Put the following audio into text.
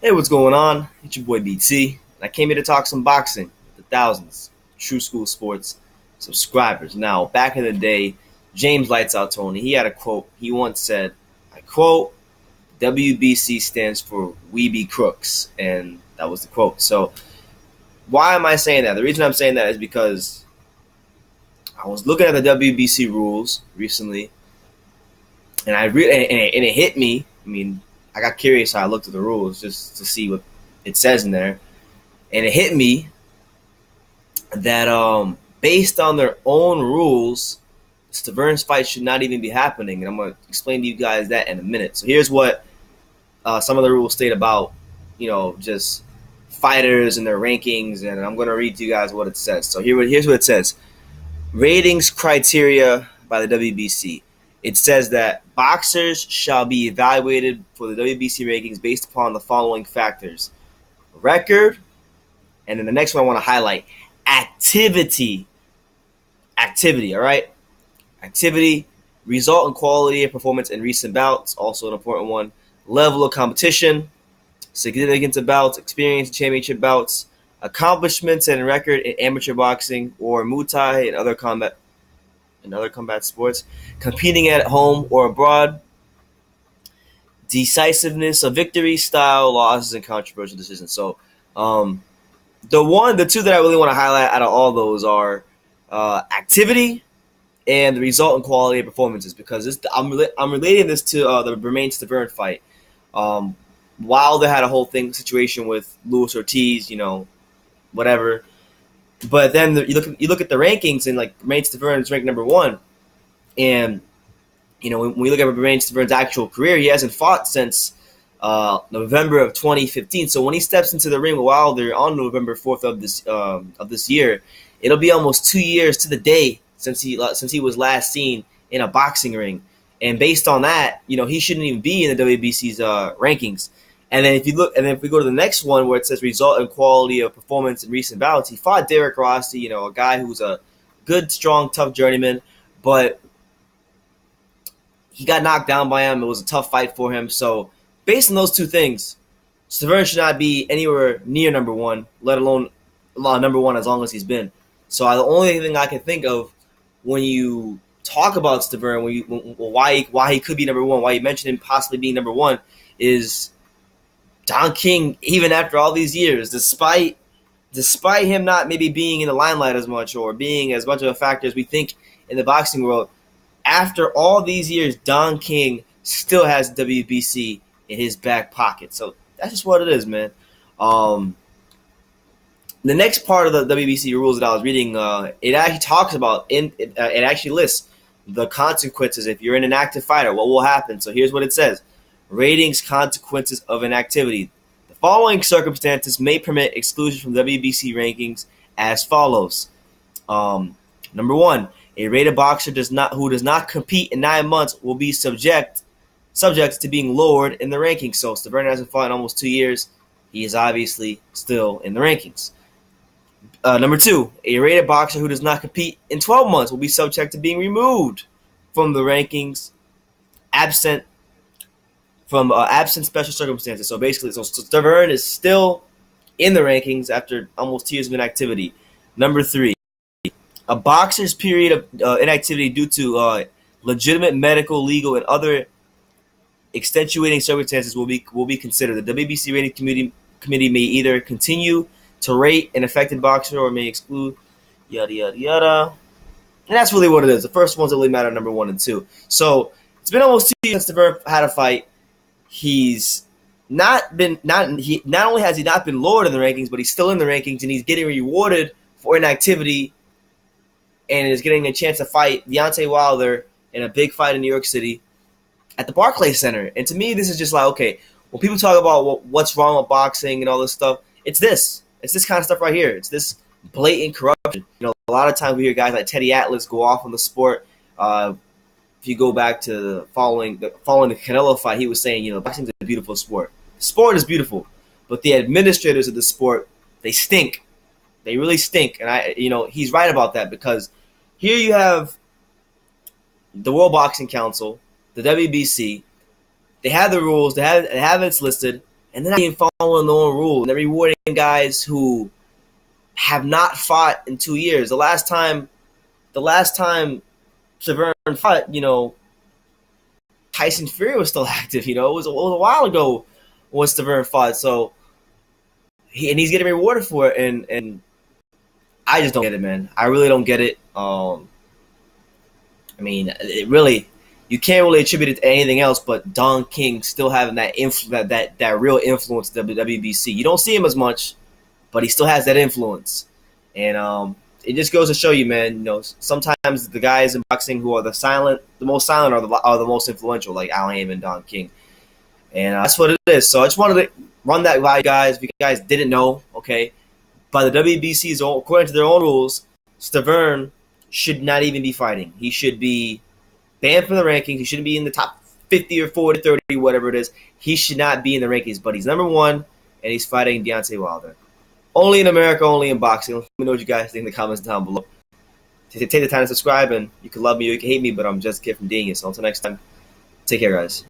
Hey, what's going on? It's your boy BT. I came here to talk some boxing with the thousands of True School Sports subscribers. Now, back in the day, James Lights Out Tony, he had a quote. He once said, I quote, WBC stands for We Be Crooks. And that was the quote. So, why am I saying that? The reason I'm saying that is because I was looking at the WBC rules recently, and it hit me. I got curious, so I looked at the rules just to see what it says in there, and it hit me that based on their own rules, Stiverne's fight should not even be happening, and I'm going to explain to you guys that in a minute. So here's what some of the rules state about, just fighters and their rankings, and I'm going to read to you guys what it says. So here's what it says. Ratings criteria by the WBC. It says that boxers shall be evaluated for the WBC rankings based upon the following factors: record, and then the next one I want to highlight, activity. Activity, all right? Activity, result and quality of performance in recent bouts, also an important one. Level of competition, significance of bouts, experience in championship bouts, accomplishments and record in amateur boxing or Muay Thai and other combat sports, competing at home or abroad, decisiveness of victory, style, losses, and controversial decisions. So the two that I really want to highlight out of all those are activity and the result and quality of performances, because I'm relating this to the Bermaine Stiverne fight. Wilder had a whole situation with Luis Ortiz, whatever. But then you look at the rankings, and like Bermaine Stiverne is ranked number 1, and when we look at Bermaine Stiverne's actual career, he hasn't fought since November of 2015. So when he steps into the ring with Wilder on November 4th of this year, it'll be almost 2 years to the day since he was last seen in a boxing ring. And based on that, he shouldn't even be in the WBC's rankings. And then if we go to the next one where it says result and quality of performance in recent bouts, he fought Derek Rossi, a guy who's a good, strong, tough journeyman, but he got knocked down by him. It was a tough fight for him. So based on those two things, Stiverne should not be anywhere near number 1, let alone number 1 as long as he's been. So the only thing I can think of when you talk about Stiverne, why he could be number 1, why you mentioned him possibly being number 1, is Don King, even after all these years, despite him not maybe being in the limelight as much or being as much of a factor as we think in the boxing world, after all these years, Don King still has WBC in his back pocket. So that's just what it is, man. The next part of the WBC rules that I was reading, it actually talks about, it actually lists the consequences if you're an inactive fighter, what will happen. So here's what it says. Ratings, consequences of inactivity. The following circumstances may permit exclusion from WBC rankings as follows. Number 1, a rated boxer who does not compete in 9 months will be subject to being lowered in the rankings. So Stiverne hasn't fought in almost 2 years. He is obviously still in the rankings. Number 2, a rated boxer who does not compete in 12 months will be subject to being removed from the rankings absent special circumstances. So basically, Stiverne is still in the rankings after almost 2 years of inactivity. Number 3, a boxer's period of inactivity due to legitimate medical, legal, and other extenuating circumstances will be considered. The WBC rating committee may either continue to rate an affected boxer or may exclude yada yada yada. And that's really what it is. The first ones that really matter, number 1 and 2. So it's been almost 2 years since Stiverne had a fight. Not only has he not been lowered in the rankings, but he's still in the rankings, and he's getting rewarded for inactivity and is getting a chance to fight Deontay Wilder in a big fight in New York City at the Barclays Center. And to me, this is just like, okay, when people talk about what's wrong with boxing and all this stuff, it's this kind of stuff right here. It's this blatant corruption. A lot of times we hear guys like Teddy Atlas go off on the sport. If you go back to following the Canelo fight, he was saying, boxing is a beautiful sport. Sport is beautiful, but the administrators of the sport, they stink. They really stink. And he's right about that, because here you have the World Boxing Council, the WBC. They have the rules. They have it listed, and they're not even following their own rules. And they're rewarding guys who have not fought in 2 years. The last time Stiverne fought, Tyson Fury was still active. It was a while ago when Stiverne fought. So he's getting rewarded for it, and I just don't get it, man. I really don't get it. You can't really attribute it to anything else but Don King still having that that real influence to the WBC. You don't see him as much, but he still has that influence, and it just goes to show you, man. Sometimes the guys in boxing who are the most silent, are the most influential, like Al Haym and Don King, and that's what it is. So I just wanted to run that by you guys. If you guys didn't know, okay, by the WBC's according to their own rules, Stiverne should not even be fighting. He should be banned from the rankings. He shouldn't be in the top 50 or 40, 30, whatever it is. He should not be in the rankings, but he's number one, and he's fighting Deontay Wilder. Only in America, only in boxing. Let me know what you guys think in the comments down below. Take the time to subscribe, and you can love me or you can hate me, but I'm just a kid from Dean. So until next time, take care, guys.